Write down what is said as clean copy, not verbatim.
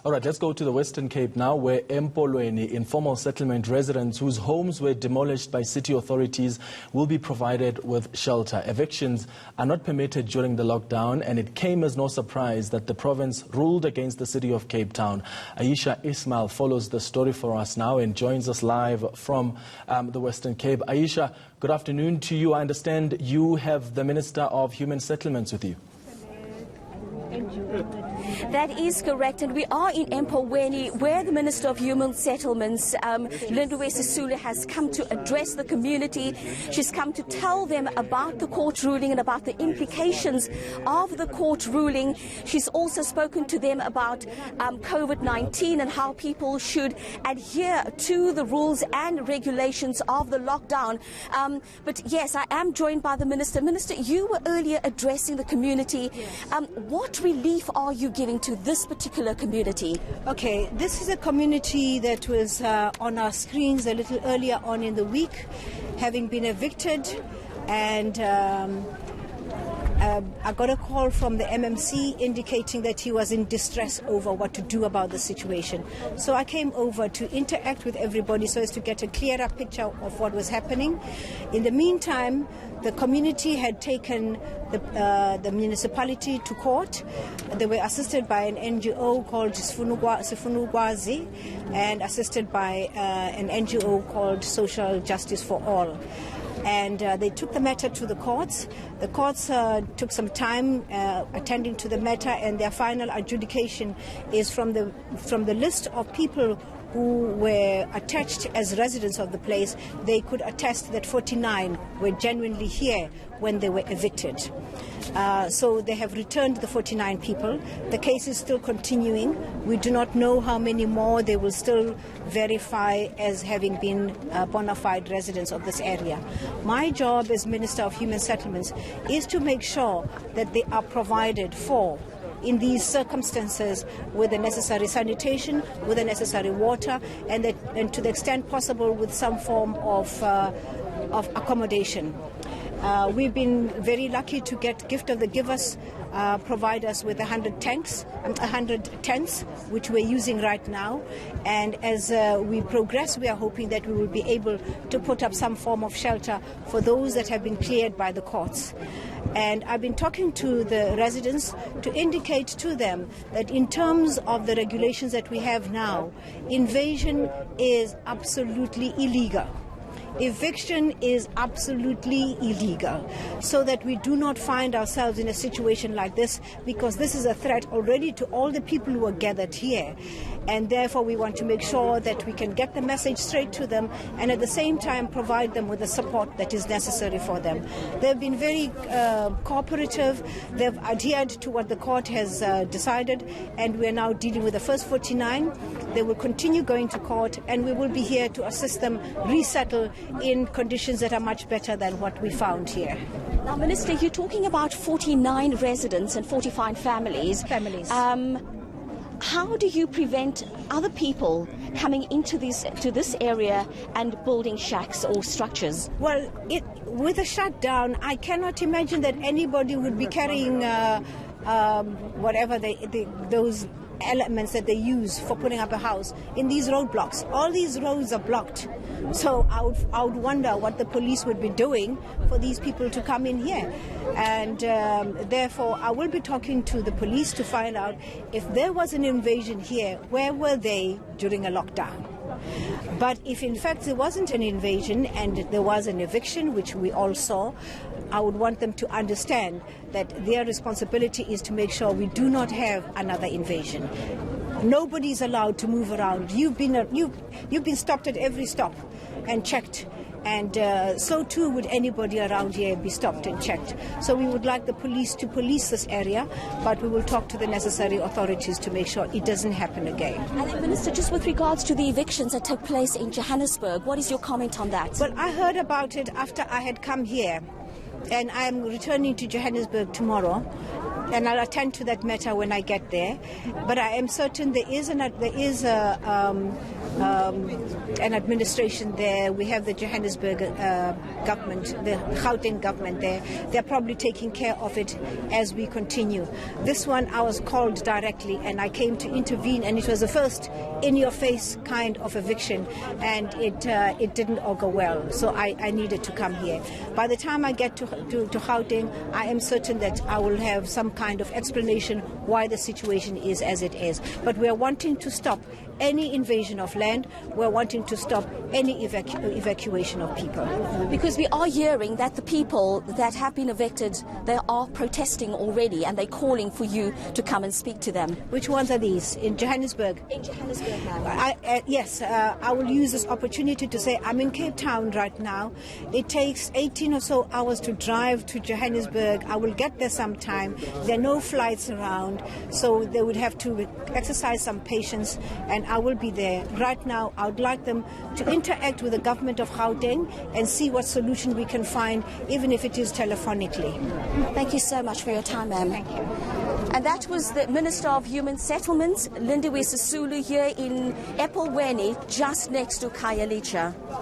All right, let's go to the Western Cape now, where Empolweni informal settlement residents whose homes were demolished by city authorities will be provided with shelter. Evictions are not permitted during the lockdown, and it came as no surprise that the province ruled against the city of Cape Town. Aisha Ismail follows the story for us now and joins us live from the Western Cape. Aisha, good afternoon to you. I understand you have the Minister of Human Settlements with you. That is correct, and we are in Empolweni, where the Minister of Human Settlements, Lindiwe Sisulu, has come to address the community. She's come to tell them about the court ruling and about the implications of the court ruling. She's also spoken to them about COVID-19 and how people should adhere to the rules and regulations of the lockdown. But yes, I am joined by the Minister. Minister, you were earlier addressing the community. What relief are you giving to this particular community? Okay, this is a community that was on our screens a little earlier on in the week, having been evicted, and I got a call from the MMC indicating that he was in distress over what to do about the situation. So I came over to interact with everybody so as to get a clearer picture of what was happening. In the meantime, the community had taken the municipality to court. They were assisted by an NGO called Sifunukwazi and assisted by an NGO called Social Justice for All. And they took the matter to the courts. The courts took some time attending to the matter, and their final adjudication is from the list of people who were attached as residents of the place. They could attest that 49 were genuinely here when they were evicted. So they have returned the 49 people. The case is still continuing. We do not know how many more they will still verify as having been bona fide residents of this area. My job as Minister of Human Settlements is to make sure that they are provided for in these circumstances with the necessary sanitation, with the necessary water, and to the extent possible with some form of accommodation. We've been very lucky to get Gift of the Givers provide us with 100 tents, which we're using right now. And as we progress, we are hoping that we will be able to put up some form of shelter for those that have been cleared by the courts. And I've been talking to the residents to indicate to them that in terms of the regulations that we have now, invasion is absolutely illegal. Eviction is absolutely illegal, so that we do not find ourselves in a situation like this, because this is a threat already to all the people who are gathered here. And therefore we want to make sure that we can get the message straight to them and at the same time provide them with the support that is necessary for them. They've been very cooperative. They've adhered to what the court has decided, and we're now dealing with the first 49. They will continue going to court, and we will be here to assist them resettle in conditions that are much better than what we found here. Now, Minister, you're talking about 49 residents and 45 families. How do you prevent other people coming into this area and building shacks or structures? Well, with a shutdown, I cannot imagine that anybody would be carrying whatever those elements that they use for putting up a house in these roadblocks. All these roads are blocked. So I would wonder what the police would be doing for these people to come in here. And therefore, I will be talking to the police to find out if there was an invasion here, where were they during a lockdown? But if in fact there wasn't an invasion and there was an eviction, which we all saw, I would want them to understand that their responsibility is to make sure we do not have another invasion. Nobody is allowed to move around. You've been stopped at every stop and checked, and so too would anybody around here be stopped and checked. So we would like the police to police this area, but we will talk to the necessary authorities to make sure it doesn't happen again. And then, Minister, just with regards to the evictions that took place in Johannesburg, what is your comment on that? Well, I heard about it after I had come here, and I am returning to Johannesburg tomorrow. and I'll attend to that matter when I get there. But I am certain there is an administration there. We have the Johannesburg government, the Gauteng government there. They're probably taking care of it as we continue. This one I was called directly, and I came to intervene, and it was the first in-your-face kind of eviction, and it didn't augur well. So I needed to come here. By the time I get to Gauteng, I am certain that I will have some kind of explanation why the situation is as it is. But we are wanting to stop any invasion of land. We're wanting to stop any evacuation of people. Because we are hearing that the people that have been evicted, they are protesting already, and they're calling for you to come and speak to them. Which ones are these? In Johannesburg? In Johannesburg, ma'am. Yes, I will use this opportunity to say I'm in Cape Town right now. It takes 18 or so hours to drive to Johannesburg. I will get there sometime. There are no flights around, so they would have to exercise some patience, and I will be there. Right now, I would like them to interact with the government of Gauteng and see what solution we can find, even if it is telephonically. Thank you so much for your time, ma'am. Thank you. And that was the Minister of Human Settlements, Lindiwe Sisulu, here in Empolweni, just next to Khayelitsha.